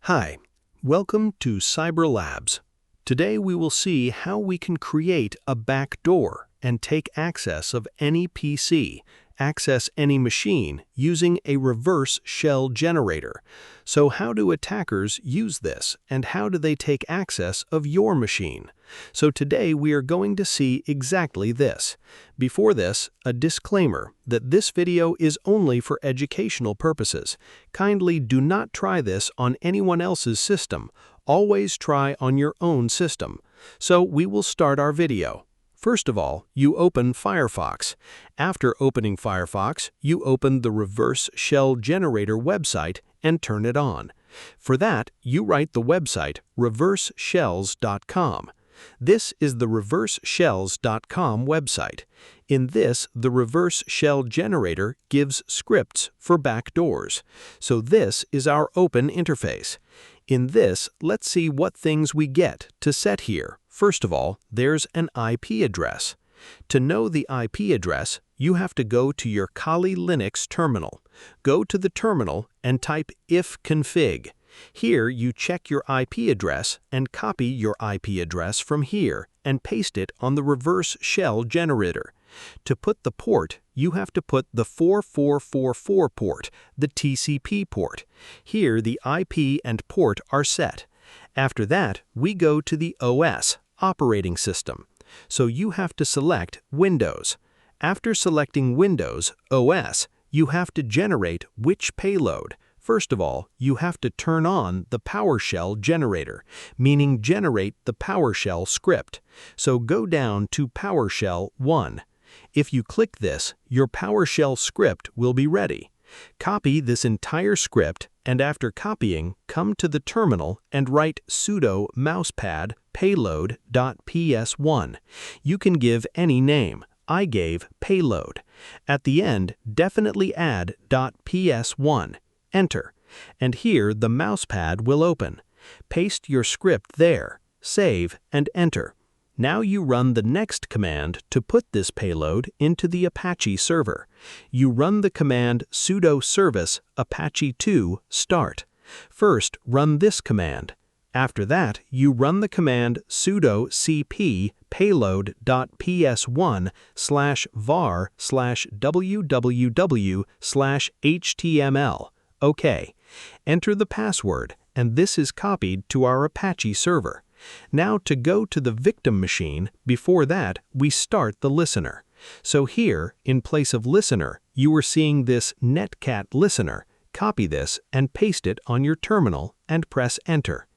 Hi, welcome to CyberLabs. Today we will see how we can create a backdoor and take access of any PC, access any machine using a reverse shell generator. So how do attackers use this and how do they take access of your machine? So today we are going to see exactly this. Before this, a disclaimer that this video is only for educational purposes. Kindly do not try this on anyone else's system. Always try on your own system. So we will start our video. First of all, you open Firefox. After opening Firefox, you open the reverse shell generator website and turn it on. For that, you write the website reverseshells.com. This is the reverseshells.com website. In this, the reverse shell generator gives scripts for backdoors. So this is our open interface. In this, let's see what things we get to set here. First of all, there's an IP address. To know the IP address, you have to go to your Kali Linux terminal. Go to the terminal and type ifconfig. Here you check your IP address and copy your IP address from here and paste it on the reverse shell generator. To put the port, you have to put the 4444 port, the TCP port. Here the IP and port are set. After that, we go to the OS, operating system. So you have to select Windows. After selecting Windows, OS, you have to generate which payload. First of all, you have to turn on the PowerShell generator, meaning generate the PowerShell script. So go down to PowerShell 1. If you click this, your PowerShell script will be ready. Copy this entire script, and after copying, come to the terminal and write sudo mousepad payload.ps1. You can give any name. I gave payload. At the end, definitely add .ps1. Enter. And here the mousepad will open. Paste your script there, save, and enter. Now you run the next command to put this payload into the Apache server. You run the command sudo service apache2 start. First, run this command. After that, you run the command sudo cp payload.ps1/var/www/html. OK. Enter the password, and this is copied to our Apache server. Now to go to the victim machine, before that, we start the listener. So here, in place of listener, you are seeing this netcat listener. Copy this and paste it on your terminal and press enter.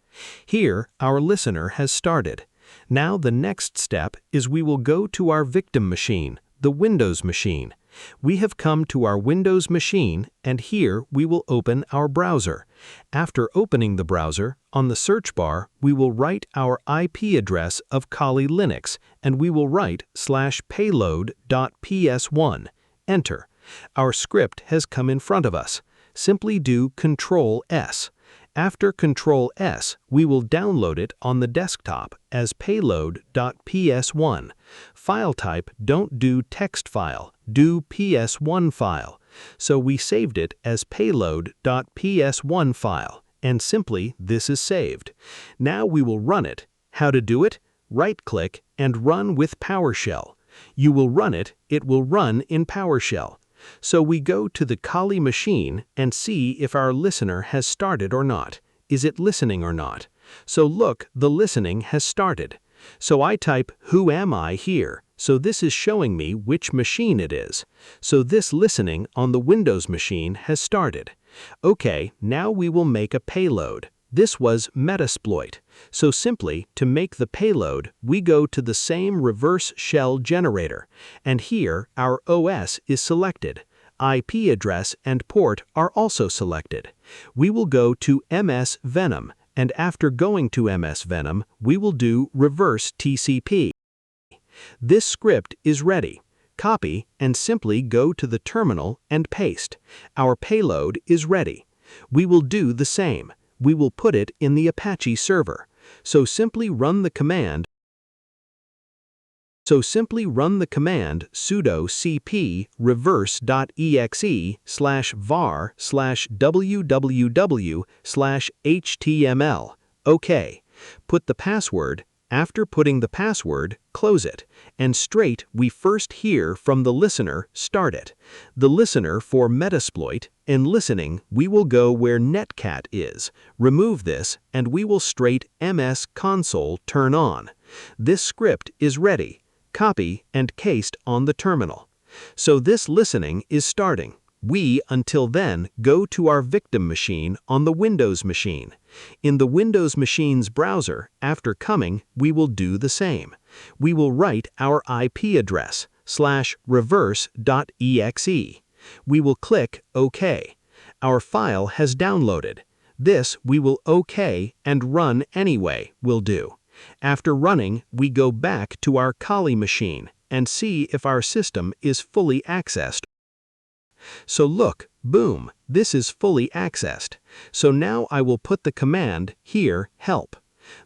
Here, our listener has started. Now the next step is we will go to our victim machine, the Windows machine. We have come to our Windows machine, and here we will open our browser. After opening the browser, on the search bar, we will write our IP address of Kali Linux, and we will write /payload.ps1. Enter. Our script has come in front of us. Simply do Ctrl+S. After Ctrl+S, we will download it on the desktop as payload.ps1. File type, don't do text file, do ps1 file. So we saved it as payload.ps1 file, and simply this is saved. Now we will run it. How to do it? Right-click and run with PowerShell. You will run it, it will run in PowerShell. So we go to the Kali machine and see if our listener has started or not. Is it listening or not? So look, the listening has started. So I type who am I here, so this is showing me which machine it is. So this listening on the Windows machine has started. Okay, now we will make a payload. This was Metasploit. So simply, to make the payload, we go to the same reverse shell generator. And here, our OS is selected. IP address and port are also selected. We will go to MS Venom, and after going to MS Venom, we will do reverse TCP. This script is ready. Copy and simply go to the terminal and paste. Our payload is ready. We will do the same. We will put it in the Apache server. So simply run the command So simply run the command sudo cp reverse.exe/var/www/html. OK. Put the password. After putting the password, close it, and straight we first hear from the listener, start it. The listener for Metasploit, in listening we will go where netcat is, remove this, and we will straight ms console turn on. This script is ready. Copy and paste on the terminal. So this listening is starting. We, until then, go to our victim machine on the Windows machine. In the Windows machine's browser, after coming, we will do the same. We will write our IP address, /reverse.exe. We will click OK. Our file has downloaded. This we will OK and run anyway will do. After running, we go back to our Kali machine and see if our system is fully accessed. So look, boom, this is fully accessed. So now I will put the command here, help.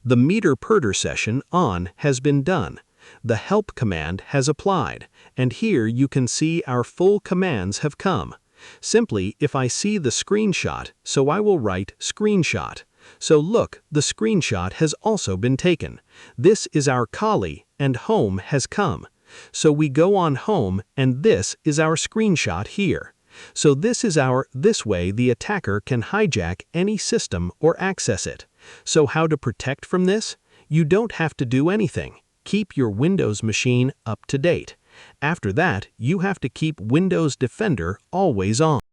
The meter perder session on has been done. The help command has applied, and here you can see our full commands have come. Simply, if I see the screenshot, so I will write screenshot. So look, the screenshot has also been taken. This is our Kali, and home has come. So we go on home, and this is our screenshot here. So this way the attacker can hijack any system or access it. So how to protect from this? You don't have to do anything. Keep your Windows machine up to date. After that, you have to keep Windows Defender always on.